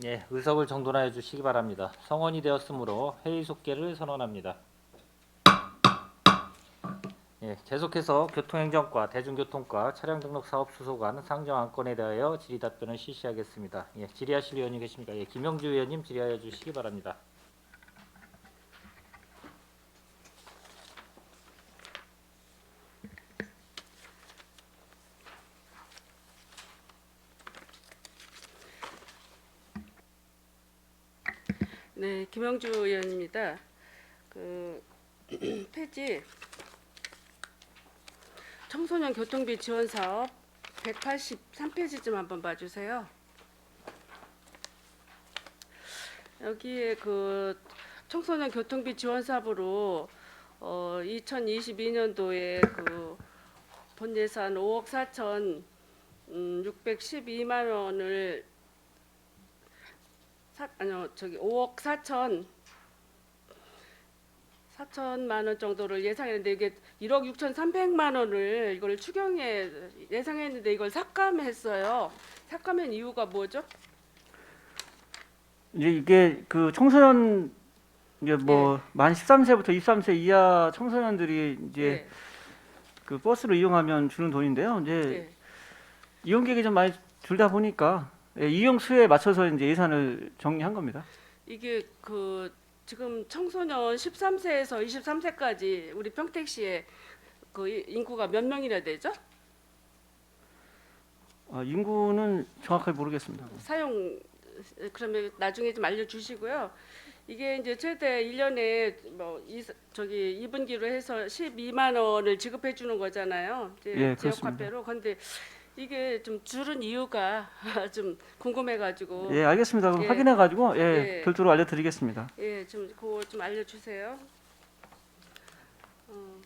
예, 의석을 정돈하여 주시기 바랍니다. 성원이 되었으므로 회의 속개를 선언합니다. 예, 계속해서 교통행정과, 대중교통과, 차량등록사업 수소관 상정 안건에 대하여 질의답변을 실시하겠습니다. 예, 질의하실 의원님 계십니까? 예, 김영주 의원님 질의하여 주시기 바랍니다. 네, 김영주 의원입니다. 그 폐지 청소년 교통비 지원 사업 183페이지 좀 한번 봐주세요. 여기에 그 청소년 교통비 지원 사업으로 2022년도에 그 본 예산 5억 4천 612만 원을 5억 4천만 원 정도를 예상했는데 이게 1억 6천 3백만 원을 이걸 추경에 예상했는데 이걸 삭감했어요. 삭감한 이유가 뭐죠? 이제 이게 그 청소년 이제 뭐 만 13세부터 23세 이하 청소년들이 이제 네. 그 버스를 이용하면 주는 돈인데요. 이제 네. 이용객이 좀 많이 줄다 보니까 이용 수에 맞춰서 이제 예산을 정리한 겁니다. 이게 그 지금 청소년 13세에서 23세까지 우리 평택시에 그 인구가 몇 명이나 되죠? 인구는 정확하게 모르겠습니다. 사용 그러면 나중에 좀 알려주시고요. 이게 이제 최대 1년에 뭐 저기 2분기로 해서 12만 원을 지급해 주는 거잖아요. 이제 예, 지역 그렇습니다. 화폐로. 근데 이게 좀 줄은 이유가 좀 궁금해가지고 예, 알겠습니다. 그럼 예. 확인해가지고 예. 별도로 알려드리겠습니다. 예, 좀 그거 좀 알려주세요. 어,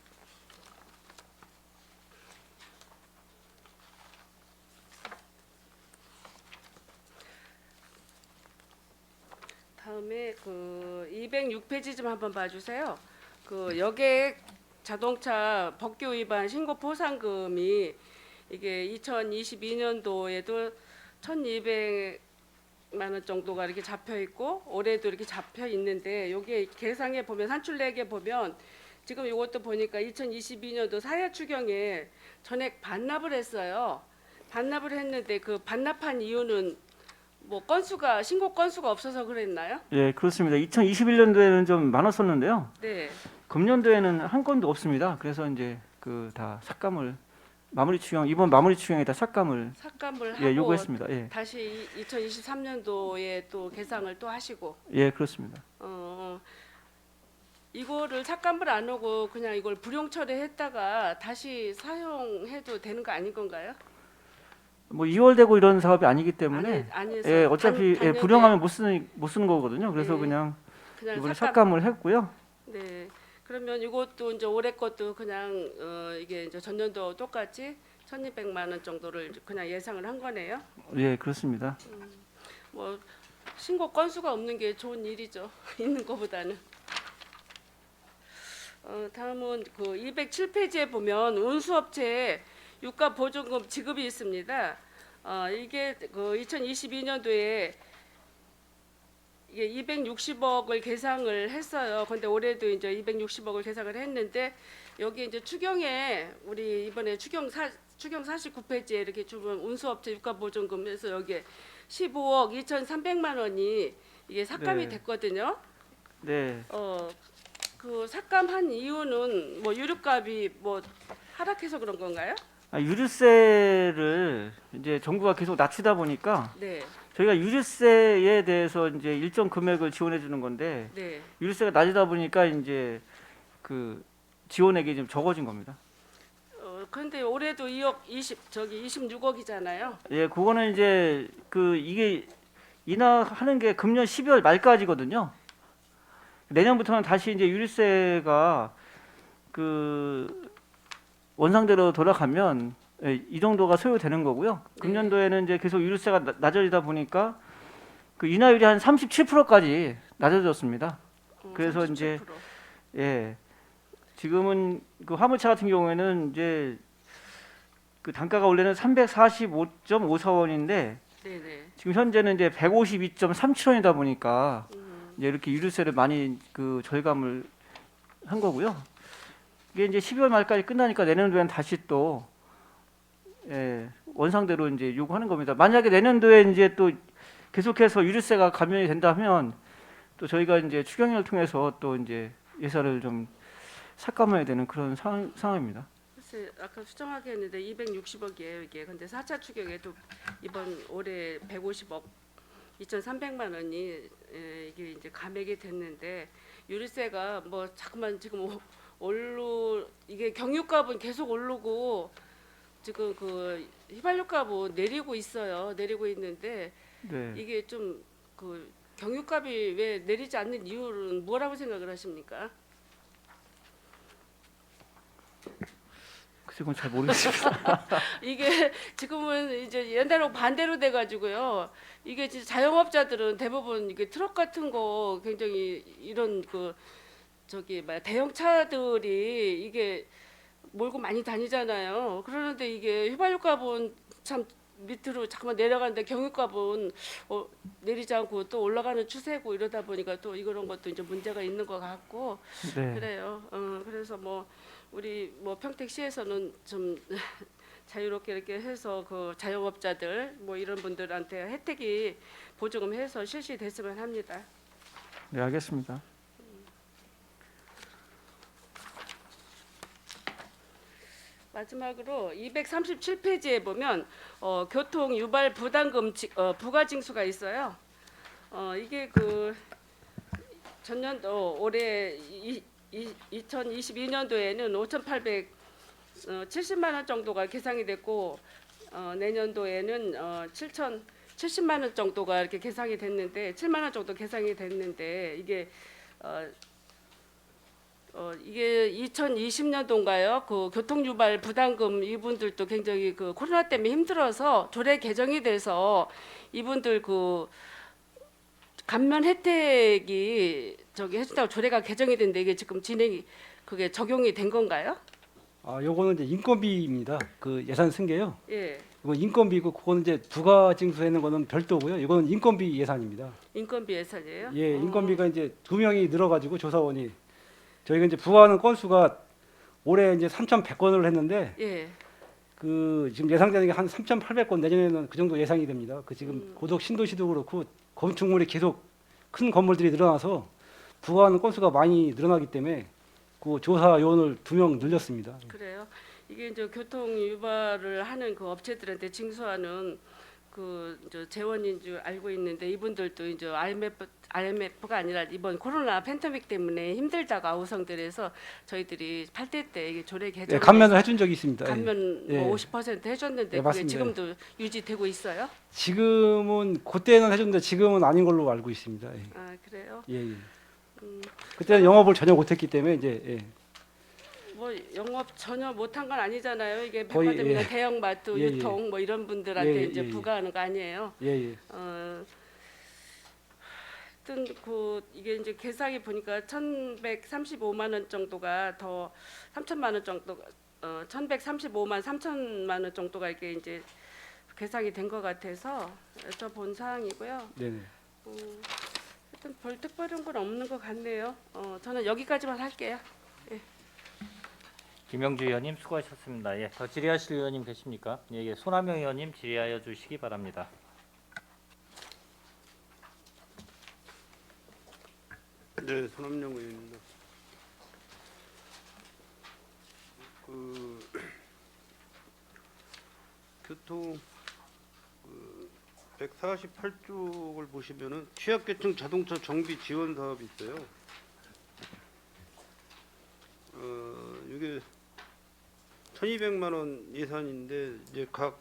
다음에 그 206페이지 좀 한번 봐주세요. 그 여객 자동차 법규 위반 신고 포상금이 이게 2022년도에도 1,200만 원 정도가 이렇게 잡혀 있고 올해도 이렇게 잡혀 있는데 여기에 계상에 보면 산출내게 보면 지금 이것도 보니까 2022년도 사회 추경에 전액 반납을 했어요. 반납을 했는데 그 반납한 이유는 뭐 건수가 신고 건수가 없어서 그랬나요? 예, 그렇습니다. 2021년도에는 좀 많았었는데요. 네. 금년도에는 한 건도 없습니다. 그래서 이제 그 다 삭감을 이번 마무리 추경에 다 삭감을 삭감을 하고 요구했습니다. 예, 다시 2023년도에 또 계상을 또 하시고 예, 그렇습니다. 이거를 삭감을 안 하고 그냥 이걸 불용 처리했다가 다시 사용해도 되는 거 아닌 건가요? 뭐 2월 되고 이런 사업이 아니기 때문에 아니서 어차피 단년에 불용하면 못 쓰는 거거든요. 그래서 예, 그냥 그냥 이번에 삭감을 했고요. 네. 그러면 이것도 이제 올해 것도 그냥 이게 이제 전년도 똑같이 1,200만 원 정도를 그냥 예상을 한 거네요. 예, 그렇습니다. 뭐 신고 건수가 없는 게 좋은 일이죠. 있는 것보다는. 다음은 그 207페이지에 보면 운수업체 유가 보조금 지급이 있습니다. 이게 그 2022년도에 이게 260억을 계상을 했어요. 근데 올해도 이제 260억을 계상을 했는데 여기 이제 추경에 우리 이번에 추경 49페이지에 이렇게 주면 운수업체 유가 보조금에서 여기에 15억 2,300만 원이 이게 삭감이 네. 됐거든요. 네. 그 삭감한 이유는 뭐 유류값이 뭐 하락해서 그런 건가요? 유류세를 이제 정부가 계속 낮추다 보니까 네, 저희가 유류세에 대해서 이제 일정 금액을 지원해 주는 건데 네. 유류세가 낮다 보니까 이제 그 지원액이 좀 적어진 겁니다. 그런데 올해도 26억이잖아요. 예, 그거는 이제 이게 인하하는 게 금년 12월 말까지거든요. 내년부터는 다시 이제 유류세가 그 원상대로 돌아가면 이 정도가 소요되는 거고요. 네. 금년도에는 이제 계속 유류세가 낮아지다 보니까 그 인하율이 한 37%까지 낮아졌습니다. 그래서 37%. 이제 지금은 그 화물차 같은 경우에는 이제 그 단가가 원래는 345.54원인데 네네. 지금 현재는 이제 152.37원이다 보니까 이제 이렇게 유류세를 많이 그 절감을 한 거고요. 이게 이제 12월 말까지 끝나니까 내년도에는 다시 또 원상대로 이제 요구하는 겁니다. 만약에 내년도에 이제 또 계속해서 유류세가 감면이 된다면 또 저희가 이제 추경을 통해서 또 이제 예산을 좀 삭감해야 되는 그런 상황입니다. 글쎄 아까 수정하게 했는데 260억이에요 이게. 근데 4차 추경에도 이번 올해 150억 2,300만 원이 이게 이제 감액이 됐는데 유류세가 뭐 자꾸만 지금 이게 경유값은 계속 오르고 지금 그 휘발유값은 내리고 있어요. 내리고 있는데 네. 이게 좀 그 경유값이 왜 내리지 않는 이유는 뭐라고 생각을 하십니까? 그건 잘 모르겠습니다. 이게 지금은 이제 옛날하고 반대로 돼가지고요. 이게 진짜 자영업자들은 대부분 이게 트럭 같은 거 굉장히 이런 그 저기 뭐야 대형차들이 이게 몰고 많이 다니잖아요. 그러는데 이게 휘발유값은 참 밑으로 자꾸만 내려가는데 경유값은 내리지 않고 또 올라가는 추세고 이러다 보니까 또 이런 것도 이제 문제가 있는 것 같고 네. 그래요. 그래서 뭐 우리 뭐 평택시에서는 좀 자유롭게 이렇게 해서 그 자영업자들 뭐 이런 분들한테 혜택이 보조금해서 실시됐으면 합니다. 네, 알겠습니다. 마지막으로 237페이지에 보면 교통 유발 부담금 부과징수가 있어요. 이게 그 전년도 올해 2022년도에는 5,870만 원 정도가 계상이 됐고 내년도에는 7,070만 원 정도가 이렇게 계상이 됐는데 7만 원 정도 계상이 됐는데 이게 2020년도인가요? 그 교통유발 부담금 이분들도 굉장히 그 코로나 때문에 힘들어서 조례 개정이 돼서 이분들 그 감면 혜택이 저기 해준다고 조례가 개정이 됐는데 이게 지금 그게 적용이 된 건가요? 요거는 이제 인건비입니다. 그 예산 쓴 게요. 예, 이건 인건비고 그거는 이제 부가징수하는 거는 별도고요. 이거는 인건비 예산입니다. 인건비 예산이에요? 예, 인건비가 이제 2명이 늘어가지고 조사원이 저희가 이제 부과하는 건수가 올해 이제 3,100건을 했는데 예, 그 지금 예상되는 게 한 3,800건 내년에는 그 정도 예상이 됩니다. 그 지금 고덕 신도시도 그렇고 건축물이 계속 큰 건물들이 늘어나서 부과하는 건수가 많이 늘어나기 때문에 그 조사 요원을 2명 늘렸습니다. 그래요. 이게 이제 교통 유발을 하는 그 업체들한테 징수하는 그 재원인 줄 알고 있는데 이분들도 이제 IMF가 아니라 이번 코로나 팬데믹 때문에 힘들다가 아우성들에서 저희들이 8대 때 이게 조례 개정 예, 감면을 해준 적이 있습니다. 예. 감면 예. 뭐 50% 해줬는데 예, 그게 맞습니다. 지금도 유지되고 있어요? 지금은 그때는 해줬는데 지금은 아닌 걸로 알고 있습니다. 예. 아 그래요? 예, 예. 음, 그때는 영업을 전혀 못했기 때문에 이제 예. 뭐 영업 전혀 못한 건 아니잖아요. 이게 거의, 백화점이나 예. 대형마트, 예, 예. 유통 뭐 이런 분들한테 예, 이제 예, 예. 부과하는 거 아니에요? 예, 예. 하여튼 그 이게 이제 계산해 보니까 1,135만 원 정도가 더 3천만 원 정도가 1,135만 3천만 원 정도가 이게 이제 계산이 된 것 같아서 여쭤본 사항이고요. 네네. 하여튼 별 특별한 건 없는 것 같네요. 저는 여기까지만 할게요. 김영주 의원님 수고하셨습니다. 예, 더 질의하실 의원님 계십니까? 예, 손하명 의원님 질의하여 주시기 바랍니다. 네, 손함영 의원입니다. 그 교통 148쪽을 보시면은 취약계층 자동차 정비 지원 사업이 있어요. 이게 1,200만 원 예산인데 이제 각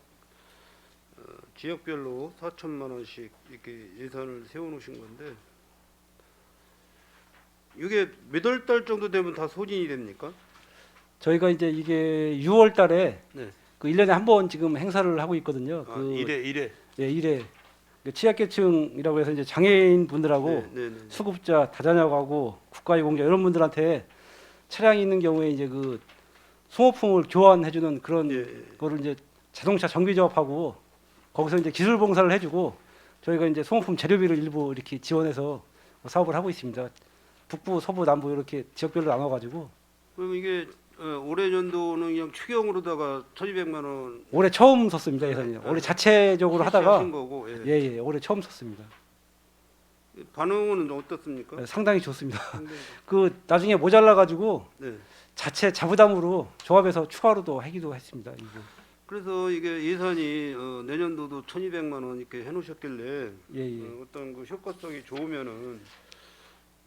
지역별로 4천만 원씩 이렇게 예산을 세워놓으신 건데. 이게 몇 월 달 정도 되면 다 소진이 됩니까? 저희가 이제 이게 6월 달에 네. 그 1년에 한 번 지금 행사를 하고 있거든요. 아, 그 이래. 예, 이래 그 취약계층이라고 해서 이제 장애인 분들하고 네. 수급자, 다자녀가구, 국가유공자 이런 분들한테 차량이 있는 경우에 이제 그 소모품을 교환해 주는 그런 예. 거를 이제 자동차 정비 조합하고 거기서 이제 기술 봉사를 해주고 저희가 이제 소모품 재료비를 일부 이렇게 지원해서 사업을 하고 있습니다. 북부, 서부, 남부 이렇게 지역별로 나눠가지고 그럼 이게 올해 연도는 그냥 추경으로다가 1,200만 원 올해 처음 섰습니다 예산이. 올해 자체적으로 하다가 하신 거고 예. 예예 올해 처음 섰습니다. 반응은 어떻습니까? 상당히 좋습니다. 상당히. 그 나중에 모자라 가지고 네. 자체 자부담으로 조합에서 추가로도 하기도 했습니다. 이거. 그래서 이게 예산이 내년도도 1,200만 원 이렇게 해놓으셨길래 예예. 어떤 그 효과성이 좋으면은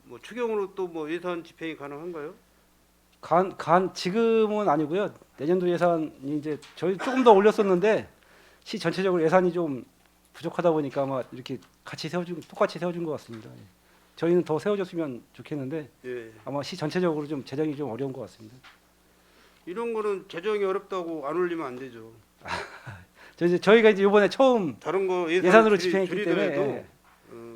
뭐 추경으로 또 뭐 예산 집행이 가능한가요? 지금은 아니고요. 내년도 예산이 이제 저희 조금 더 올렸었는데 시 전체적으로 예산이 좀 부족하다 보니까 아마 이렇게 똑같이 세워준 것 같습니다. 예. 저희는 더 세워줬으면 좋겠는데 예. 아마 시 전체적으로 좀 재정이 좀 어려운 것 같습니다. 이런 거는 재정이 어렵다고 안 올리면 안 되죠. 저희가 이제 이번에 처음 다른 거 예산으로 집행했기 때문에 줄이더라도 예.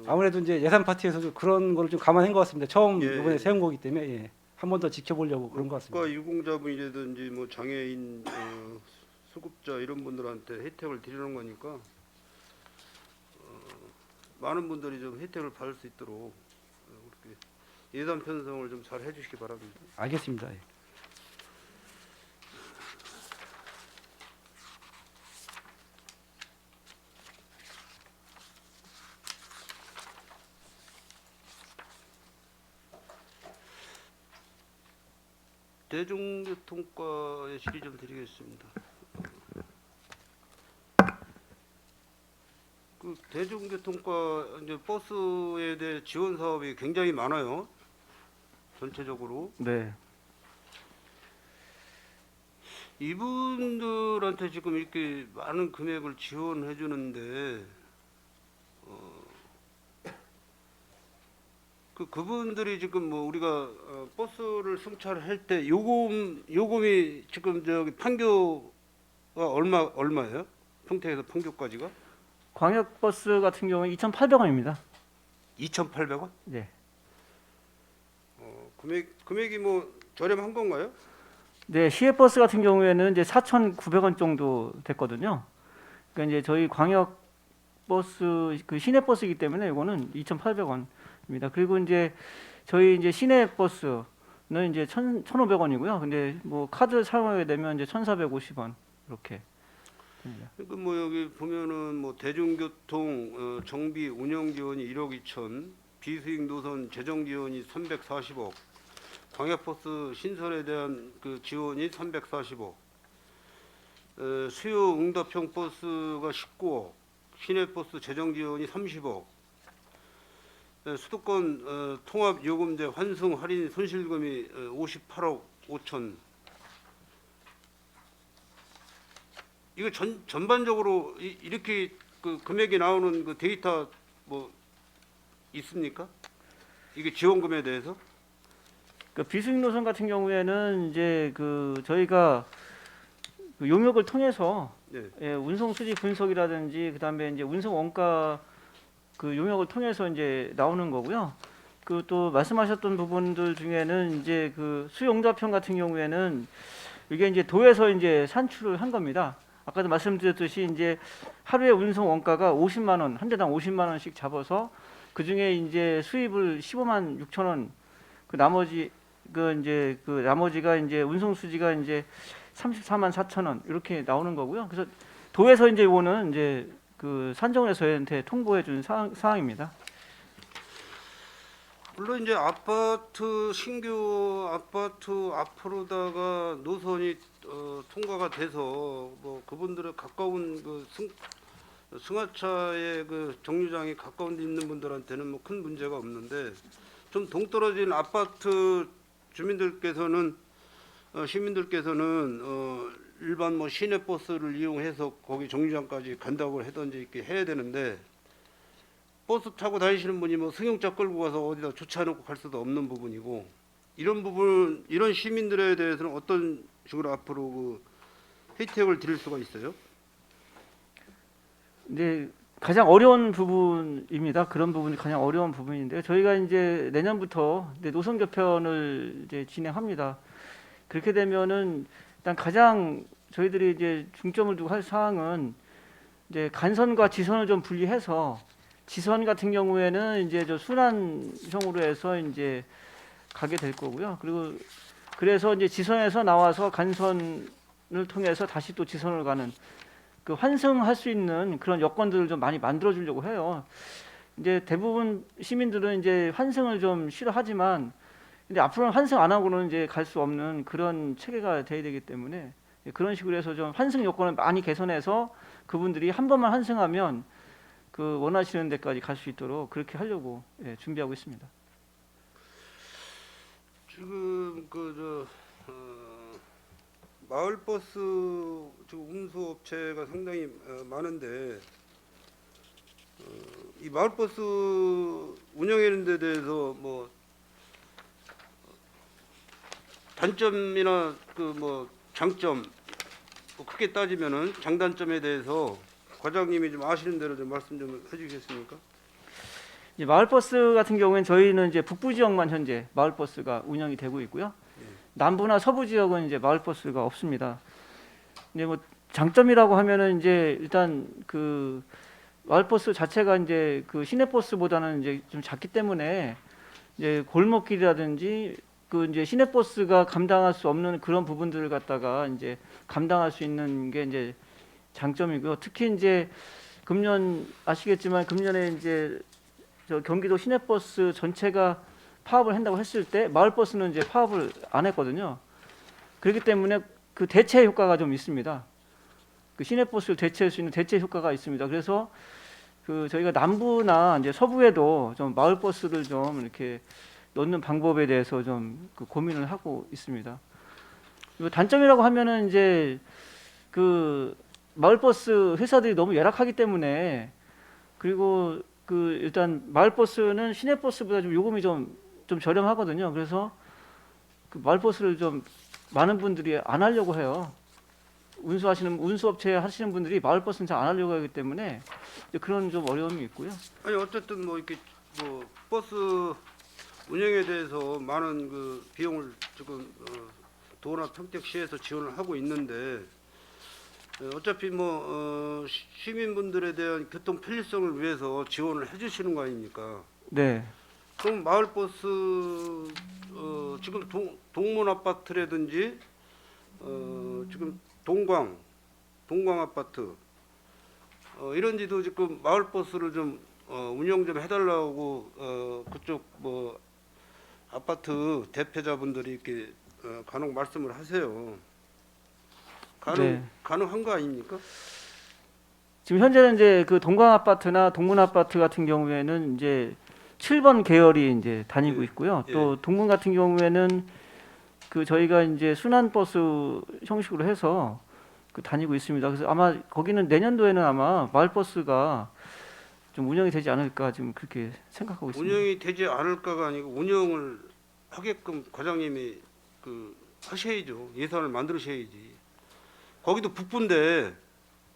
아무래도 이제 예산 파트에서도 그런 거를 좀 감안한 것 같습니다. 처음 예. 이번에 세운 거기 때문에 예. 한 번 더 지켜보려고 그런 것 같습니다. 국가 유공자분이라든지 뭐 장애인, 수급자 이런 분들한테 혜택을 드리는 거니까 많은 분들이 좀 혜택을 받을 수 있도록 그렇게 예산 편성을 좀 잘 해주시기 바랍니다. 알겠습니다. 예. 대중교통과에 질의 좀 드리겠습니다. 그 대중교통과 이제 버스에 대해 지원 사업이 굉장히 많아요. 전체적으로 네. 이분들한테 지금 이렇게 많은 금액을 지원해 주는데 그분들이 지금 뭐 우리가 버스를 승차할 때 요금이 지금 저기 판교가 얼마예요? 평택에서 판교까지가 광역버스 같은 경우는 2,800원입니다. 2,800원? 네. 금액이 뭐 저렴한 건가요? 네, 시외버스 같은 경우에는 이제 4,900원 정도 됐거든요. 그러니까 이제 저희 광역버스 그 시내버스이기 때문에 이거는 2,800원입니다. 그리고 이제 저희 이제 시내버스는 이제 1,500원이고요. 근데 뭐 카드 사용하게 되면 이제 1,450원 이렇게 됩니다. 그러니까 뭐 여기 보면은 뭐 대중교통 정비 운영 지원이 1억 2천, 비수익 노선 재정 지원이 340억, 광역버스 신설에 대한 그 지원이 340억, 수요 응답형 버스가 19억, 시내버스 재정 지원이 30억, 수도권 통합 요금제 환승 할인 손실금이 58억 5천. 이거 전반적으로 이렇게 그 금액이 나오는 그 데이터 뭐 있습니까? 이게 지원금에 대해서? 그 비수익 노선 같은 경우에는 이제 그 저희가 그 용역을 통해서 네. 예, 운송 수지 분석이라든지 그다음에 이제 운송 원가 그 용역을 통해서 이제 나오는 거고요. 그 또 말씀하셨던 부분들 중에는 이제 그 수용자편 같은 경우에는 이게 이제 도에서 이제 산출을 한 겁니다. 아까도 말씀드렸듯이 이제 하루에 운송 원가가 50만 원, 한 대당 50만 원씩 잡아서 그 중에 이제 수입을 15만 6천 원, 그 나머지 나머지가 이제 운송 수지가 이제 34만 4천 원 이렇게 나오는 거고요. 그래서 도에서 이제 이거는 이제 그 산정을 해서 저희한테 통보해 준 사항입니다. 물론 이제 신규 아파트 앞으로다가 노선이 통과가 돼서 뭐 그분들의 가까운 그 승하차의 그 정류장이 가까운 데 있는 분들한테는 뭐 큰 문제가 없는데 좀 동떨어진 아파트 시민들께서는 일반 뭐 시내버스를 이용해서 거기 정류장까지 간다고 하든지 이렇게 해야 되는데 버스 타고 다니시는 분이 뭐 승용차 끌고 가서 어디다 주차해놓고 갈 수도 없는 부분이고 이런 시민들에 대해서는 어떤 식으로 앞으로 그 혜택을 드릴 수가 있어요? 이제 가장 어려운 부분입니다. 그런 부분이 가장 어려운 부분인데요. 저희가 이제 내년부터 이제 노선 개편을 이제 진행합니다. 그렇게 되면은 일단 가장 저희들이 이제 중점을 두고 할 사항은 이제 간선과 지선을 좀 분리해서 지선 같은 경우에는 이제 저 순환형으로 해서 이제 가게 될 거고요. 그리고 그래서 이제 지선에서 나와서 간선을 통해서 다시 또 지선을 가는 그 환승할 수 있는 그런 여건들을 좀 많이 만들어 주려고 해요. 이제 대부분 시민들은 이제 환승을 좀 싫어하지만 근데 앞으로는 환승 안 하고는 이제 갈 수 없는 그런 체계가 돼야 되기 때문에 그런 식으로 해서 좀 환승 요건을 많이 개선해서 그분들이 한 번만 환승하면 그 원하시는 데까지 갈 수 있도록 그렇게 하려고 준비하고 있습니다. 지금 마을버스 지금 운수업체가 상당히 많은데 이 마을버스 운영하는 데 대해서 뭐 단점이나 그 뭐 장점 뭐 크게 따지면은 장단점에 대해서 과장님이 좀 아시는 대로 좀 말씀 좀 해주시겠습니까? 이제 마을버스 같은 경우에는 저희는 이제 북부 지역만 현재 마을버스가 운영이 되고 있고요. 남부나 서부 지역은 이제 마을버스가 없습니다. 근데 뭐 장점이라고 하면은 이제 일단 그 마을버스 자체가 이제 그 시내버스보다는 이제 좀 작기 때문에 이제 골목길이라든지 그 이제 시내버스가 감당할 수 없는 그런 부분들을 갖다가 이제 감당할 수 있는 게 이제 장점이고요. 특히 이제 금년 아시겠지만 금년에 이제 저 경기도 시내버스 전체가 파업을 한다고 했을 때 마을버스는 이제 파업을 안 했거든요. 그렇기 때문에 그 대체 효과가 좀 있습니다. 그 시내버스를 대체할 수 있는 대체 효과가 있습니다. 그래서 그 저희가 남부나 이제 서부에도 좀 마을버스를 좀 이렇게 넣는 방법에 대해서 좀 그 고민을 하고 있습니다. 그리고 단점이라고 하면은 이제 그 마을버스 회사들이 너무 열악하기 때문에 그리고 그 일단 마을버스는 시내버스보다 좀 요금이 좀 저렴하거든요. 그래서 그 마을버스를 좀 많은 분들이 안 하려고 해요. 운수업체 하시는 분들이 마을버스는 잘 안 하려고 하기 때문에 그런 좀 어려움이 있고요. 아니 어쨌든 뭐 이렇게 뭐 버스 운영에 대해서 많은 그 비용을 지금 도나 평택시에서 지원을 하고 있는데 어차피 뭐 시민분들에 대한 교통 편리성을 위해서 지원을 해주시는 거 아닙니까? 네. 그럼 마을버스 지금 동문 아파트라든지 지금 동광 아파트 이런지도 지금 마을버스를 좀 운영 좀 해달라고 그쪽 뭐 아파트 대표자분들이 이렇게 간혹 말씀을 하세요. 네. 가능한 거 아닙니까? 지금 현재는 이제 그 동광 아파트나 동문 아파트 같은 경우에는 이제 7번 계열이 이제 다니고 예. 있고요. 예. 또 동문 같은 경우에는 그 저희가 이제 순환버스 형식으로 해서 그 다니고 있습니다. 그래서 아마 거기는 내년도에는 아마 마을버스가 좀 운영이 되지 않을까 지금 그렇게 생각하고 있습니다. 운영이 되지 않을까가 아니고 운영을 하게끔 과장님이 그 하셔야죠. 예산을 만드셔야지. 거기도 북부인데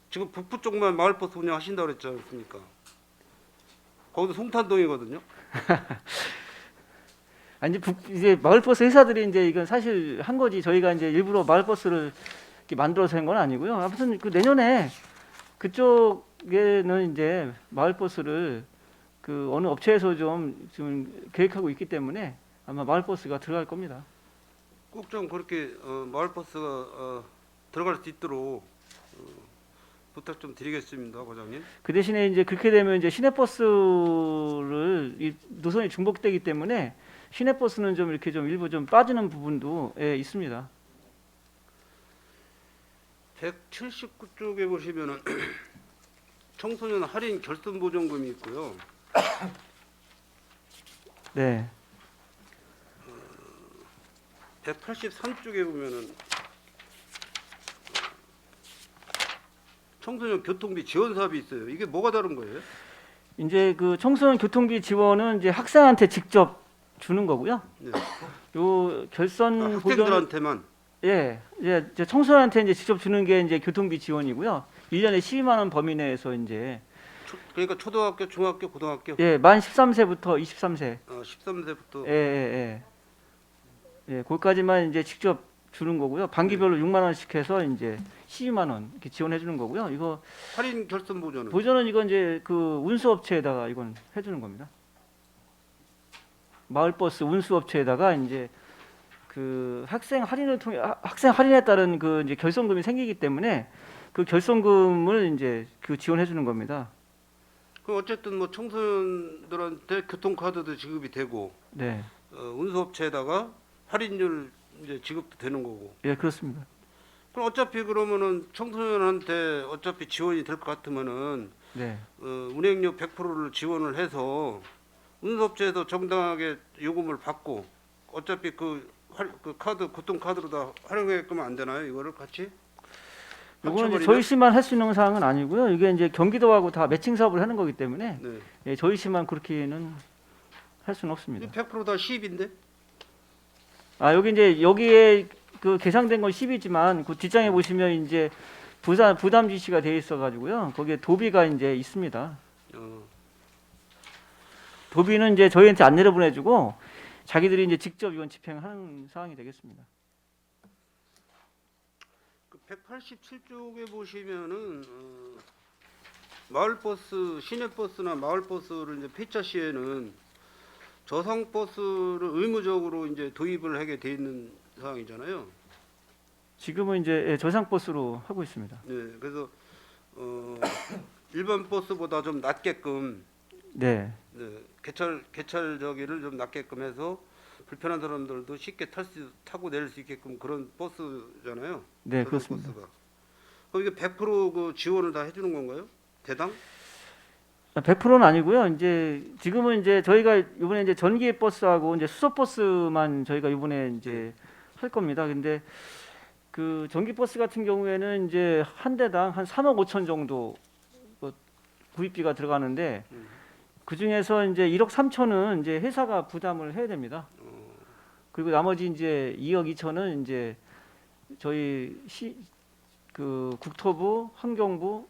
지금 북부 쪽만 마을버스 운영하신다고 그랬지 않습니까? 거기도 송탄동이거든요. 아니 이제 마을버스 회사들이 이제 이건 사실 한 거지 저희가 이제 일부러 마을버스를 이렇게 만들어서 한 건 아니고요. 아무튼 그 내년에 그쪽에는 이제 마을버스를 그 어느 업체에서 좀 지금 계획하고 있기 때문에 아마 마을버스가 들어갈 겁니다. 꼭 좀 그렇게 마을버스가 들어갈 수 있도록 부탁 좀 드리겠습니다, 과장님. 그 대신에 이제 그렇게 되면 이제 시내버스를 이 노선이 중복되기 때문에 시내버스는 좀 이렇게 좀 일부 좀 빠지는 부분도 있습니다. 179쪽에 보시면은 청소년 할인 결손 보전금이 있고요. 네. 183쪽에 보면은 청소년 교통비 지원 사업이 있어요. 이게 뭐가 다른 거예요? 이제 그 청소년 교통비 지원은 이제 학생한테 직접 주는 거고요. 네. 요 결선 보전 학생들한테만. 예, 이제 청소년한테 이제 직접 주는 게 이제 교통비 지원이고요. 1년에 12만 원 범위 내에서 이제 그러니까 초등학교, 중학교, 고등학교. 만 13세부터 23세. 13세부터. 예, 거기까지만 이제 직접 주는 거고요. 반기별로 6만 원씩 해서 이제 12만 원 이렇게 지원해 주는 거고요. 이거 할인 결선 보전은 보전은 이건 이제 그 운수업체에다가 이건 해주는 겁니다. 마을버스 운수업체에다가 이제 그 학생 할인에 따른 그 이제 결손금이 생기기 때문에 그 결손금을 이제 그 지원해 주는 겁니다. 그 어쨌든 뭐 청소년들한테 교통카드도 지급이 되고 네, 운수업체에다가 할인율 이제 지급도 되는 거고. 예 그렇습니다. 그럼 어차피 그러면은 청소년한테 어차피 지원이 될 것 같으면은 네, 운행료 100%를 지원을 해서 운수업체에서 정당하게 요금을 받고 어차피 그 카드 교통카드로 다 활용하게끔 안 되나요? 이거를 같이? 이거는 이제 합쳐버리면? 저희 시만 할 수 있는 사항은 아니고요. 이게 이제 경기도하고 다 매칭 사업을 하는 거기 때문에 네. 예, 저희 시만 그렇게는 할 수는 없습니다. 100%다 시입인데? 아 여기 이제 여기에 그 계상된 건 10이지만 그 뒷장에 보시면 이제 부담 지시가 되어 있어 가지고요. 거기에 도비가 이제 있습니다. 어, 도비는 이제 저희한테 안 내려보내주고 자기들이 이제 직접 이건 집행하는 상황이 되겠습니다. 그 187쪽에 보시면은 마을버스, 시내버스나 마을버스를 이제 폐차 시에는 저상버스를 의무적으로 이제 도입을 하게 돼 있는 상황이잖아요. 지금은 이제 예, 저상버스로 하고 있습니다. 네, 그래서 일반 버스보다 좀 낮게끔 네, 네, 개찰 저기를 좀 낮게끔 해서 불편한 사람들도 쉽게 타고 내릴 수 있게끔 그런 버스잖아요. 네 저상 그렇습니다. 버스가. 그럼 이게 100%그 지원을 다 해주는 건가요? 대당? 100%는 아니고요. 이제 지금은 이제 저희가 이번에 이제 전기 버스하고 이제 수소 버스만 저희가 이번에 이제 할 겁니다. 근데 그 전기 버스 같은 경우에는 이제 한 대당 한 3억 5천 정도 뭐 구입비가 들어가는데 그 중에서 이제 1억 3천은 이제 회사가 부담을 해야 됩니다. 그리고 나머지 이제 2억 2천은 이제 저희 그 국토부, 환경부,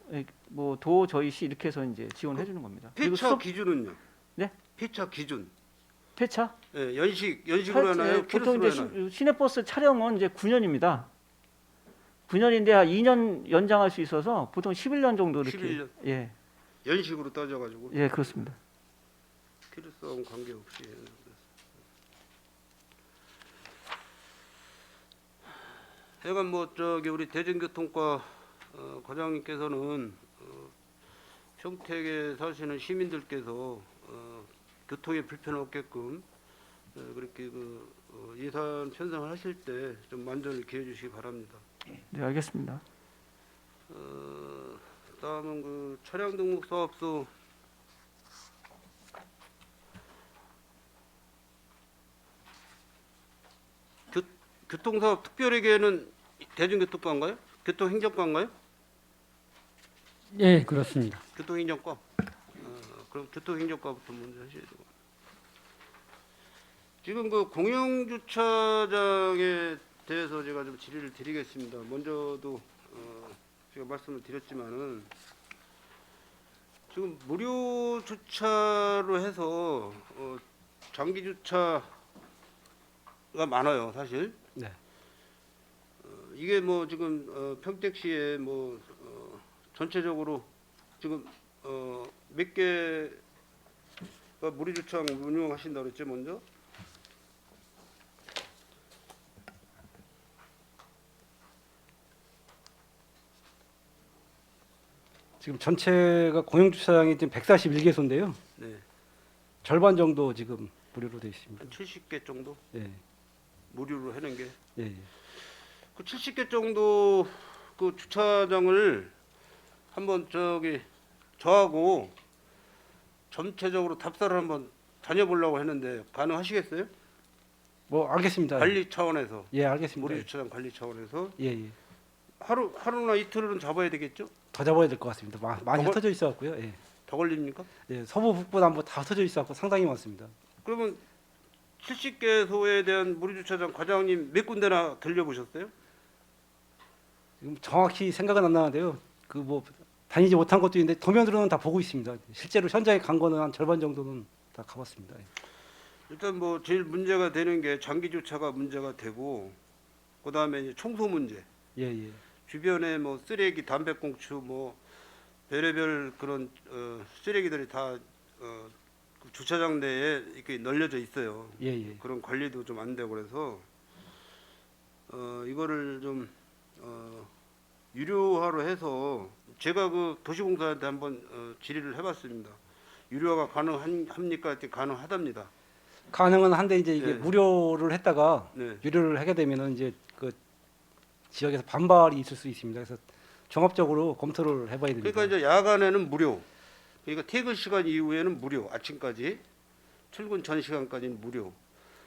뭐 도 저희 시 이렇게 해서 이제 지원해 주는 겁니다. 그리고 폐차 기준은요? 네? 폐차 기준. 폐차? 예, 연식으로 하나요? 보통 키로수로 이제 하나요? 시내버스 촬영은 이제 9년입니다. 9년인데 한 2년 연장할 수 있어서 보통 11년 정도 이렇게. 11년. 예, 연식으로 따져가지고 예 그렇습니다. 키로수하고 관계없이. 하여간 뭐 저기 우리 대전교통과 과장님께서는 평택에 사시는 시민들께서 교통에 불편 없게끔 그렇게 그 예산 편성을 하실 때 좀 만전을 기해 주시기 바랍니다. 네 알겠습니다. 다음은 그 차량 등록 사업소 교통사업 특별회계는 대중교통과인가요? 교통행정과인가요? 예, 그렇습니다. 교통행정과. 그럼 교통행정과부터 먼저 하셔야죠. 지금 그 공영주차장에 대해서 제가 좀 질의를 드리겠습니다. 먼저도 제가 말씀을 드렸지만은 지금 무료 주차로 해서 장기 주차가 많아요, 사실. 네. 이게 뭐 지금 평택시에 뭐 전체적으로 지금 몇 개가 무료 주차장 운영하신다고 그랬죠, 먼저? 지금 전체가 공영주차장이 지금 141개소인데요. 네. 절반 정도 지금 무료로 되어 있습니다. 한 70개 정도 예, 무료로 하는 게. 예, 예. 그 70개 정도 그 주차장을 한번 저기 저하고 전체적으로 답사를 한번 다녀보려고 했는데 가능하시겠어요? 뭐 알겠습니다. 관리 차원에서 예, 알겠습니다. 무료 주차장 관리 차원에서 예, 예. 하루나 이틀은 잡아야 되겠죠? 더 잡아야 될 것 같습니다. 많이 더 흩어져 있어갖고요. 예. 더 걸립니까? 예, 서부 북부 남부 다 흩어져 있어갖고 상당히 많습니다. 그러면 70개소에 대한 무료 주차장 과장님 몇 군데나 들려보셨어요? 지금 정확히 생각은 안 나는데요. 그 뭐 다니지 못한 것도 있는데 도면으로는 다 보고 있습니다. 실제로 현장에 간 거는 한 절반 정도는 다 가봤습니다. 예. 일단 뭐 제일 문제가 되는 게 장기 주차가 문제가 되고 그다음에 이제 청소 문제, 예, 예. 주변에 뭐 쓰레기, 담배꽁초, 뭐 별의별 그런 쓰레기들이 다 그 주차장 내에 이렇게 널려져 있어요. 예, 예. 그런 관리도 좀 안 되고 그래서 이거를 좀 유료화로 해서 제가 그 도시공사한테 한번 질의를 해봤습니다. 유료화가 가능합니까? 했더니 가능하답니다. 가능은 한데 이제 이게 네. 무료를 했다가 네. 유료를 하게 되면은 이제 그 지역에서 반발이 있을 수 있습니다. 그래서 종합적으로 검토를 해봐야 됩니다. 그러니까 이제 야간에는 무료. 그러니까 퇴근 시간 이후에는 무료. 아침까지 출근 전 시간까지는 무료.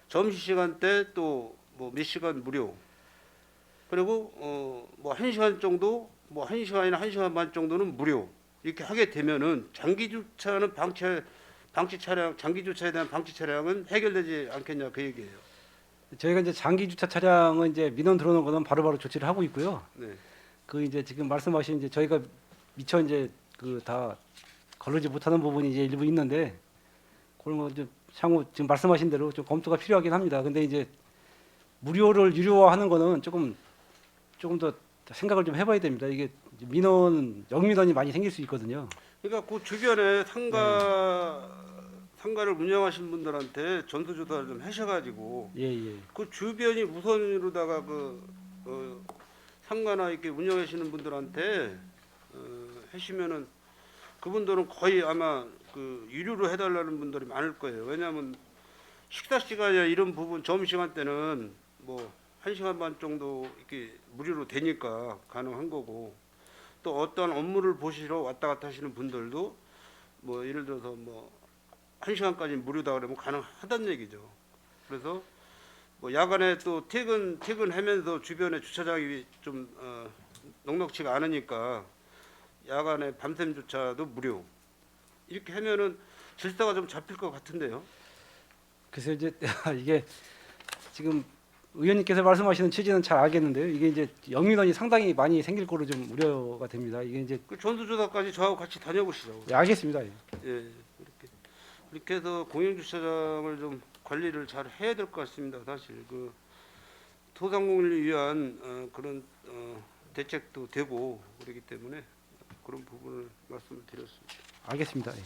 점심 시간 때 또 뭐 몇 시간 무료. 그리고 뭐 1시간 정도, 뭐 1시간이나 1시간 반 정도는 무료. 이렇게 하게 되면은 장기 주차는 방치 차량, 장기 주차에 대한 방치 차량은 해결되지 않겠냐 그 얘기예요. 저희가 이제 장기 주차 차량은 이제 민원 들어오는 거는 바로바로 조치를 하고 있고요. 네. 그 이제 지금 말씀하신 이제 저희가 미처 이제 그 다 거르지 못하는 부분이 이제 일부 있는데 그런 거 좀 향후 지금 말씀하신 대로 좀 검토가 필요하긴 합니다. 근데 이제 무료를 유료화하는 거는 조금 더 생각을 좀 해봐야 됩니다. 이게 민원 역민원이 많이 생길 수 있거든요. 그러니까 그 주변에 상가를 운영하신 분들한테 전수조사를 좀 하셔가지고 예, 예. 그 주변이 우선으로다가 상가나 이렇게 운영하시는 분들한테 하시면은 그분들은 거의 아마 그 유료로 해달라는 분들이 많을 거예요. 왜냐하면 식사 시간이나 이런 부분 점심시간 때는 뭐 1시간 반 정도 이렇게 무료로 되니까 가능한 거고 또 어떤 업무를 보시러 왔다 갔다 하시는 분들도 뭐 예를 들어서 뭐 1시간까지 무료다 그러면 가능하다는 얘기죠. 그래서 뭐 야간에 또 퇴근하면서 주변에 주차장이 좀 넉넉치가 않으니까 야간에 밤샘 주차도 무료. 이렇게 하면은 질서가 좀 잡힐 것 같은데요. 그래서 이제 이게 지금 의원님께서 말씀하시는 취지는 잘 알겠는데요. 이게 이제 역민원이 상당히 많이 생길 거로 좀 우려가 됩니다. 이게 이제 그 전수조사까지 저하고 같이 다녀보시죠. 예, 알겠습니다. 예. 예, 그렇게 해서 공영주차장을 좀 관리를 잘 해야 될 것 같습니다. 사실 그 소상공인을 위한 그런 대책도 되고 그렇기 때문에 그런 부분을 말씀을 드렸습니다. 알겠습니다. 예.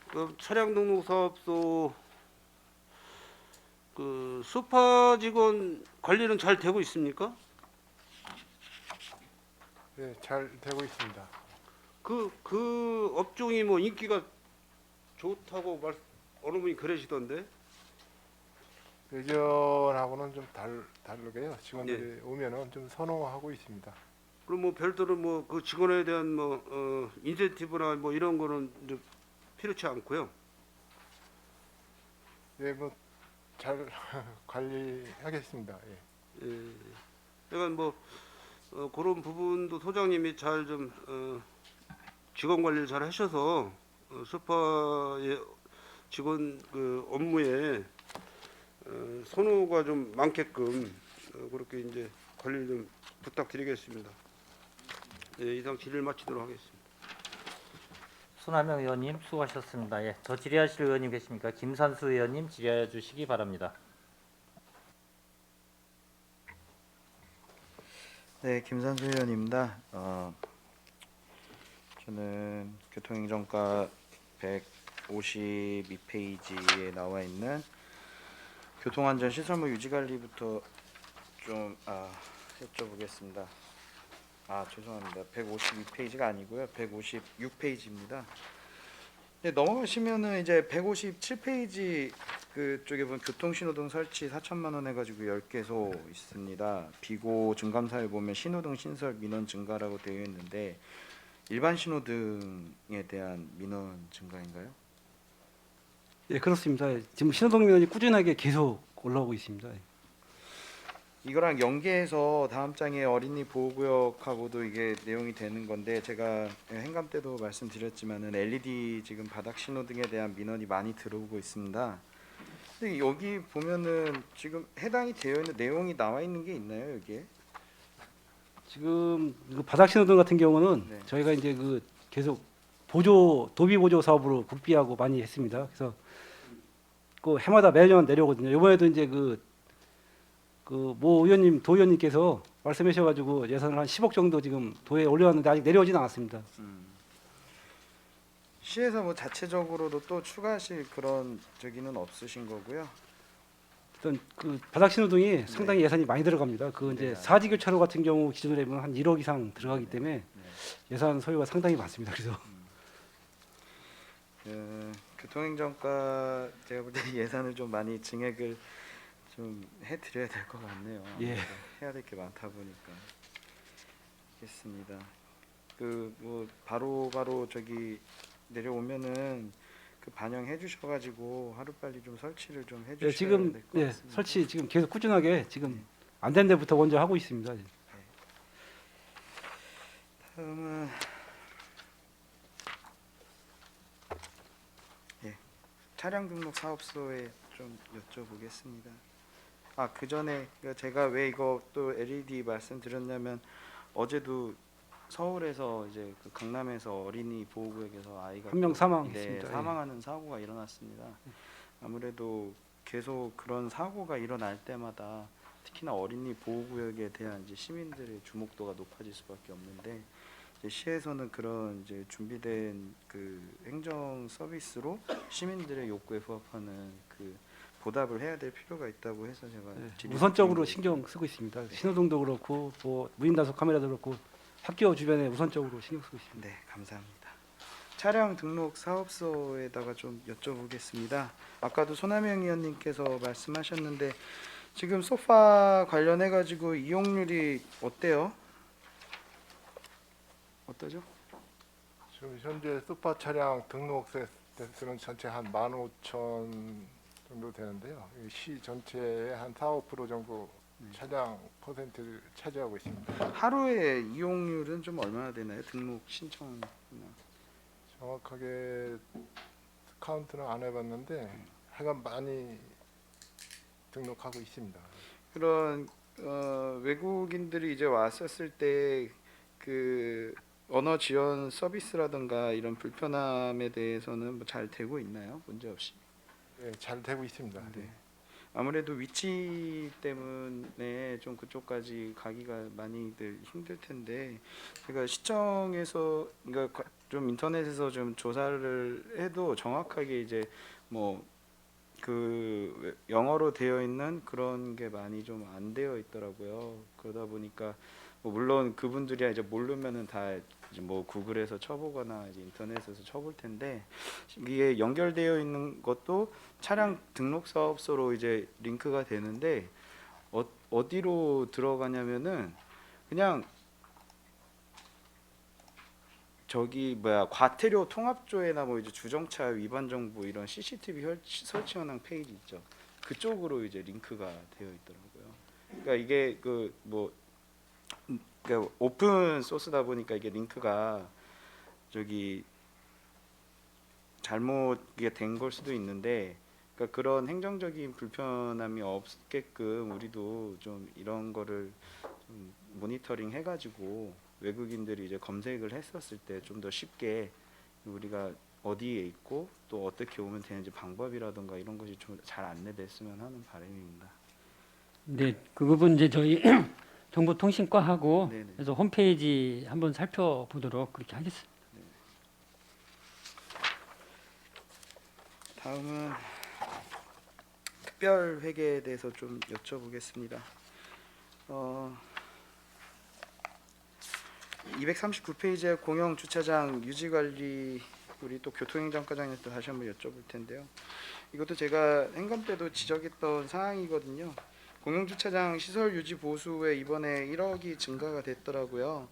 그 차량 등록 사업소 그 수파 직원 관리는 잘 되고 있습니까? 네, 잘 되고 있습니다. 그 업종이 뭐 인기가 좋다고 어느 분이 그러시던데. 예전하고는 좀 다르게요. 직원들이 오면은 좀 선호하고 있습니다. 그럼 뭐 별도로 뭐 그 직원에 대한 뭐 인센티브나 뭐 이런 거는 좀 필요치 않고요. 예, 뭐 잘 관리하겠습니다. 예. 예. 그러니까 뭐 그런 부분도 소장님이 잘 좀 직원 관리를 잘 하셔서 수파의 직원 그 업무에 선호가 좀 많게끔 그렇게 이제 관리를 좀 부탁드리겠습니다. 예, 이상 질의를 마치도록 하겠습니다. 손하명 의원님 수고하셨습니다. 예, 더 질의하실 의원님 계십니까? 김산수 의원님 질의하여 주시기 바랍니다. 네, 김산수 의원입니다. 저는 교통행정과 152페이지에 나와 있는 교통안전 시설물 유지관리부터 좀 여쭤보겠습니다. 죄송합니다. 152페이지가 아니고요. 156페이지입니다. 네, 넘어가시면은 이제 157페이지 그쪽에 보면 교통신호등 설치 4천만 원 해가지고 10개소 있습니다. 비고 증감사에 보면 신호등 신설 민원 증가라고 되어 있는데 일반 신호등에 대한 민원 증가인가요? 예, 그렇습니다. 지금 신호등 민원이 꾸준하게 계속 올라오고 있습니다. 이거랑 연계해서 다음 장에 어린이 보호구역하고도 이게 내용이 되는 건데 제가 행감 때도 말씀드렸지만은 LED 지금 바닥 신호등에 대한 민원이 많이 들어오고 있습니다. 근데 여기 보면은 지금 해당이 되어 있는 내용이 나와 있는 게 있나요, 여기에? 지금 그 바닥 신호등 같은 경우는 네. 저희가 이제 그 계속 도비 보조 사업으로 국비하고 많이 했습니다. 그래서 그 해마다 매년 내려오거든요. 이번에도 이제 그 그 모 의원님 도 의원님께서 말씀하셔가지고 예산을 한 10억 정도 지금 도에 올려왔는데 아직 내려오진 않았습니다. 시에서 뭐 자체적으로도 또 추가하실 그런 저기는 없으신 거고요. 일단 그 바닥 신호등이 상당히 예산이 많이 들어갑니다. 그 이제 네. 사지교 차로 같은 경우 기준으로 하면 한 1억 이상 들어가기 때문에 예산 소요가 상당히 많습니다. 그래서 교통행정과 제가 볼 때 예산을 좀 많이 증액을 좀 해드려야 될 것 같네요. 예. 해야 될 게 많다 보니까. 알겠습니다. 그 뭐 바로 저기 내려오면은 그 반영해 주셔가지고 하루 빨리 좀 설치를 좀 예, 해주셔야 지금 될 것 예, 같습니다. 설치 지금 계속 꾸준하게 지금 안 된 데부터 먼저 하고 있습니다. 다음은 차량 등록 사업소에 좀 여쭤보겠습니다. 아, 그 전에 제가 왜 이거 또 LED 말씀드렸냐면 어제도 서울에서 이제 그 강남에서 어린이 보호구역에서 아이가 한 명 사망했습니다. 네, 예. 사망하는 사고가 일어났습니다. 아무래도 계속 그런 사고가 일어날 때마다 특히나 어린이 보호구역에 대한 이제 시민들의 주목도가 높아질 수밖에 없는데 이제 시에서는 그런 이제 준비된 그 행정 서비스로 시민들의 요구에 부합하는 그 보답을 해야 될 필요가 있다고 해서 제가 예, 질의를 우선적으로 드린 신경 쓰고 있습니다. 신호등도 그렇고 뭐 무인 단속 카메라도 그렇고 학교 주변에 우선적으로 신경 쓰고 있습니다. 네, 감사합니다. 차량 등록 사업소에다가 좀 여쭤보겠습니다. 아까도 손하명 의원님께서 말씀하셨는데 지금 소파 관련해 가지고 이용률이 어때요? 어떠죠? 지금 현재 소파 차량 등록세 대수는 전체 한 15,000 정도 되는데요. 이 시 전체의 한 4~5% 정도 차량 퍼센트를 차지하고 있습니다. 하루에 이용률은 좀 얼마나 되나요? 등록 신청. 정확하게 카운트는 안 해봤는데 하여간 많이 등록하고 있습니다. 그런 외국인들이 이제 왔었을 때 그 언어 지원 서비스라든가 이런 불편함에 대해서는 뭐 잘 되고 있나요? 문제 없이. 예, 잘 되고 있습니다. 네. 아무래도 위치 때문에 좀 그쪽까지 가기가 많이들 힘들 텐데 제가 시청에서 그러니까 좀 인터넷에서 좀 조사를 해도 정확하게 이제 뭐 그 영어로 되어 있는 그런 게 많이 좀 안 되어 있더라고요. 그러다 보니까 뭐 물론 그분들이 이제 모르면은 다 이제 뭐 구글에서 쳐보거나 이제 인터넷에서 쳐볼 텐데 이게 연결되어 있는 것도 차량 등록 사업소로 이제 링크가 되는데 어디로 들어가냐면은 그냥 저기 뭐야 과태료 통합조회나 뭐 이제 주정차 위반 정보 이런 CCTV 설치 현황 페이지 있죠. 그쪽으로 이제 링크가 되어 있더라고요. 그러니까 이게 그 뭐 그러니까 오픈 소스다 보니까 이게 링크가 저기 잘못 된 걸 수도 있는데 그러니까 그런 행정적인 불편함이 없게끔 우리도 좀 이런 거를 좀 모니터링 해가지고 외국인들이 이제 검색을 했었을 때 좀 더 쉽게 우리가 어디에 있고 또 어떻게 오면 되는지 방법이라든가 이런 것이 좀 잘 안내됐으면 하는 바람입니다. 네, 그 부분 이제 저희 정보통신과하고 네네. 그래서 홈페이지 한번 살펴보도록 그렇게 하겠습니다. 다음은 특별 회계에 대해서 좀 여쭤보겠습니다. 239페이지의 공영 주차장 유지 관리 우리 또 교통행정과장님께 다시 한번 여쭤볼 텐데요. 이것도 제가 행감 때도 지적했던 사항이거든요. 공영 주차장 시설 유지 보수에 이번에 1억이 증가가 됐더라고요.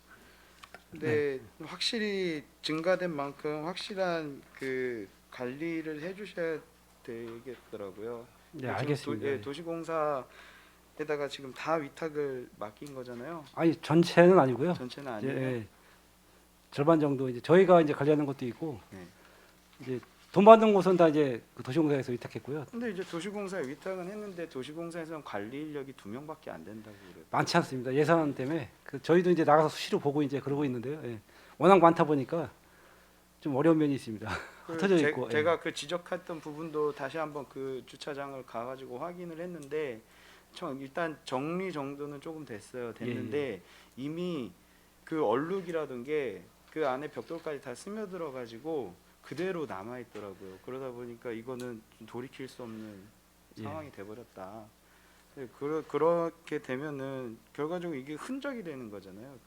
근데 확실히 증가된 만큼 확실한 그 관리를 해주셔야 되겠더라고요. 네, 지금 알겠습니다. 도시공사에다가 지금 다 위탁을 맡긴 거잖아요. 아니 전체는 아니고요. 전체는 이제, 아니에요. 예, 절반 정도 이제 저희가 이제 관리하는 것도 있고 네. 이제 돈 받는 곳은 다 이제 그 도시공사에서 위탁했고요. 근데 이제 도시공사에 위탁은 했는데 도시공사에서는 관리 인력이 2명밖에 안 된다고 그래요. 많지 않습니다. 예산 때문에 그 저희도 이제 나가서 수시로 보고 이제 그러고 있는데요. 예. 워낙 많다 보니까 좀 어려운 면이 있습니다. 흩어져 있고. 예. 제가 그 지적했던 부분도 다시 한번 그 주차장을 가가지고 확인을 했는데 일단 정리 정도는 조금 됐는데 이미 그 얼룩이라던 게 그 안에 벽돌까지 다 스며들어 가지고 그대로 남아 있더라고요. 그러다 보니까 이거는 좀 돌이킬 수 없는 상황이 돼버렸다. 그렇게 되면은 결과적으로 이게 흔적이 되는 거잖아요.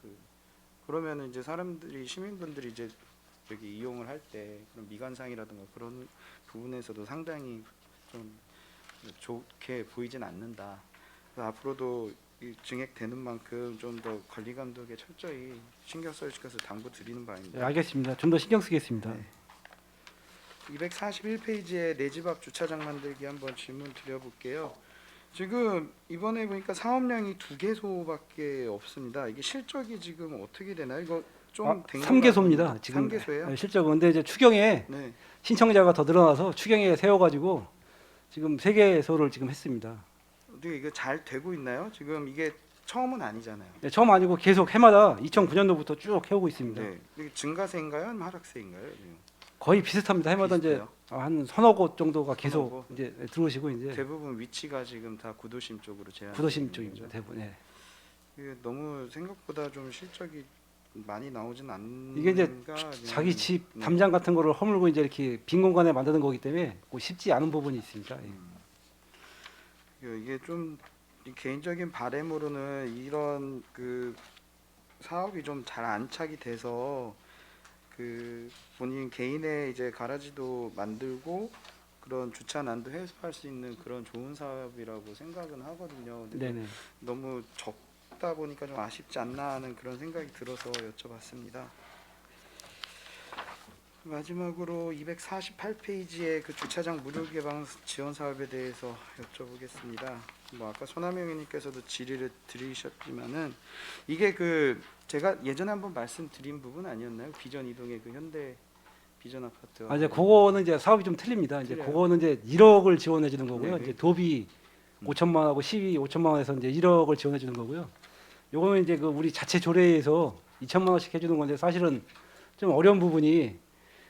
그러면은 이제 사람들이 시민분들이 이제 여기 이용을 할 때 그런 미관상이라든가 그런 부분에서도 상당히 좀 좋게 보이진 않는다. 그래서 앞으로도 이 증액되는 만큼 좀 더 관리 감독에 철저히 신경 써주셔서 당부드리는 바입니다. 네, 알겠습니다. 좀 더 신경 쓰겠습니다. 네. 241페이지에 내 집 앞 주차장 만들기 한번 질문 드려볼게요. 지금 이번에 보니까 사업량이 2개소밖에 없습니다. 이게 실적이 지금 어떻게 되나요? 이거 좀 된 3개소입니다. 지금 3개소예요? 실적은 근데 이제 추경에 네. 신청자가 더 늘어나서 추경에 세워가지고 지금 3개소를 지금 했습니다. 근데 이게 잘 되고 있나요? 지금 이게 처음은 아니잖아요. 네, 처음 아니고 계속 해마다 2009년도부터 쭉 해오고 있습니다. 네. 이게 증가세인가요? 아니면 하락세인가요? 거의 비슷합니다. 해마다 비슷해요? 이제 한 서너 곳 정도가 계속 서너 곳? 이제 들어오시고 이제 대부분 위치가 지금 다 구도심 쪽으로 제한. 구도심 쪽입니다. 대부분. 네. 이게 너무 생각보다 좀 실적이 많이 나오진 않는. 이게 이제 자기 집 담장 같은 거를 허물고 이제 이렇게 빈 공간에 만드는 거기 때문에 꼭 쉽지 않은 부분이 있습니다. 예. 이게 좀 개인적인 바람으로는 이런 그 사업이 좀 잘 안착이 돼서 그 본인 개인의 이제 가라지도 만들고 그런 주차난도 해소할 수 있는 그런 좋은 사업이라고 생각은 하거든요. 근데 네네. 너무 적다 보니까 좀 아쉽지 않나 하는 그런 생각이 들어서 여쭤봤습니다. 마지막으로 248페이지에 그 주차장 무료 개방 지원 사업에 대해서 여쭤보겠습니다. 뭐 아까 손하명 의원님께서도 질의를 드리셨지만은 이게 그 제가 예전에 한번 말씀드린 부분 아니었나요? 비전 이동의 그 현대 비전 아파트. 이제 그거는 이제 사업이 좀 틀립니다. 이제 틀려요? 그거는 이제 1억을 지원해 주는 거고요. 네네. 이제 도비 5천만 원하고 시비 5천만 원에서 이제 1억을 지원해 주는 거고요. 요거는 이제 그 우리 자체 조례에서 2천만 원씩 해주는 건데 사실은 좀 어려운 부분이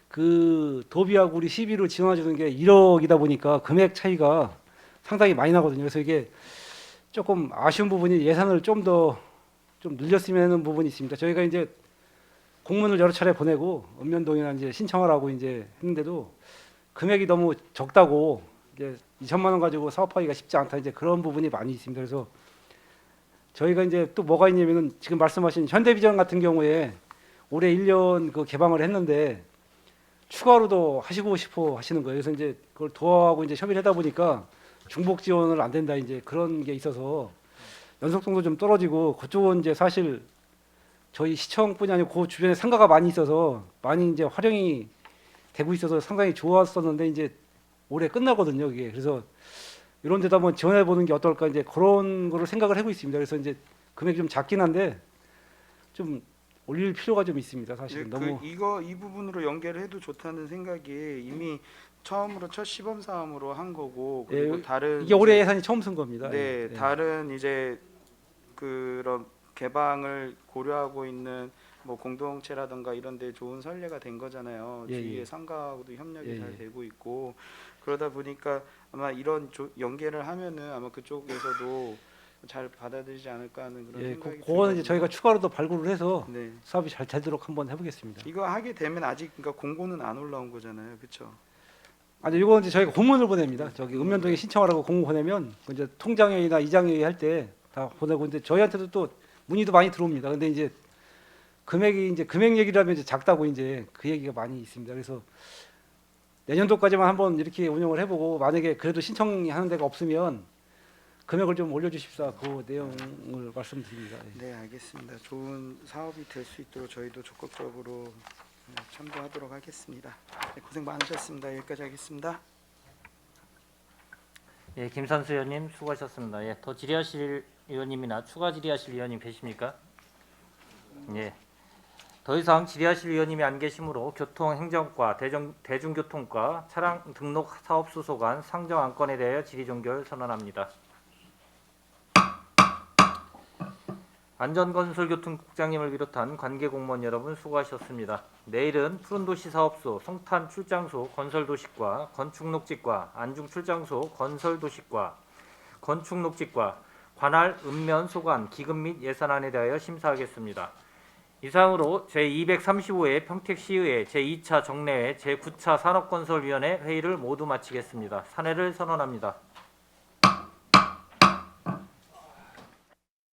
그 도비하고 우리 시비를 지원해 주는 게 1억이다 보니까 금액 차이가 상당히 많이 나거든요. 그래서 이게 조금 아쉬운 부분이 예산을 좀 더 좀 늘렸으면 하는 부분이 있습니다. 저희가 이제 공문을 여러 차례 보내고 읍면동이나 이제 신청하라고 이제 했는데도 금액이 너무 적다고 이제 2천만 원 가지고 사업하기가 쉽지 않다 이제 그런 부분이 많이 있습니다. 그래서 저희가 이제 또 뭐가 있냐면은 지금 말씀하신 현대비전 같은 경우에 올해 1년 그 개방을 했는데 추가로도 하시고 싶어 하시는 거예요. 그래서 이제 그걸 도와하고 이제 협의를 하다 보니까 중복 지원을 안 된다 이제 그런 게 있어서 연속성도 좀 떨어지고 그쪽은 이제 사실 저희 시청뿐이 아니고 그 주변에 상가가 많이 있어서 많이 이제 활용이 되고 있어서 상당히 좋았었는데 이제 올해 끝나거든요. 이게 그래서 이런 데도 한번 지원해 보는 게 어떨까 이제 그런 거를 생각을 하고 있습니다. 그래서 이제 금액이 좀 작긴 한데 좀 올릴 필요가 좀 있습니다. 사실 너무 이 부분으로 연결을 해도 좋다는 생각이 이미 처음으로 첫 시범 사업으로 한 거고 그리고 예, 다른 이게 올해 예산이 처음 쓴 겁니다. 네, 예. 다른 이제 그런 개방을 고려하고 있는 뭐 공동체라든가 이런 데 좋은 선례가 된 거잖아요. 예, 주위의 예. 상가하고도 협력이 예, 잘 예. 되고 있고 그러다 보니까 아마 이런 연계를 하면은 아마 그쪽에서도 잘 받아들이지 않을까 하는 그런 예, 생각이 그거는 이제 들거든요. 저희가 추가로 더 발굴을 해서 네. 사업이 잘 되도록 한번 해보겠습니다. 이거 하게 되면 아직 그러니까 공고는 안 올라온 거잖아요. 그렇죠? 아니 이거 이제 저희가 공문을 보냅니다. 저기 읍면동에 신청하라고 공문 보내면 그 이제 통장회의나 이장회의 할 때 다 보내고 근데 저희한테도 또 문의도 많이 들어옵니다. 근데 이제 금액이 이제 금액 얘기를 하면 이제 작다고 이제 그 얘기가 많이 있습니다. 그래서 내년도까지만 한번 이렇게 운영을 해보고 만약에 그래도 신청하는 데가 없으면 금액을 좀 올려주십사 그 내용을 말씀드립니다. 예. 네, 알겠습니다. 좋은 사업이 될 수 있도록 저희도 적극적으로 참고하도록 하겠습니다. 네, 고생 많으셨습니다. 여기까지 하겠습니다. 예, 김선수 의원님 수고하셨습니다. 예, 더 질의하실 의원님이나 추가 질의하실 의원님 계십니까? 예. 더 이상 질의하실 의원님이 안 계시므로 교통행정과, 대중교통과, 차량 등록 사업 수소관 상정 안건에 대하여 질의 종결 선언합니다. 안전건설교통국장님을 비롯한 관계공무원 여러분 수고하셨습니다. 내일은 푸른도시사업소, 송탄출장소 건설도식과 건축녹지과, 안중출장소 건설도식과, 건축 녹지과 관할 읍면 소관 기금 및 예산안에 대하여 심사하겠습니다. 이상으로 제235회 평택시의회 제2차 정례회 제9차 산업건설위원회 회의를 모두 마치겠습니다. 산회를 선언합니다.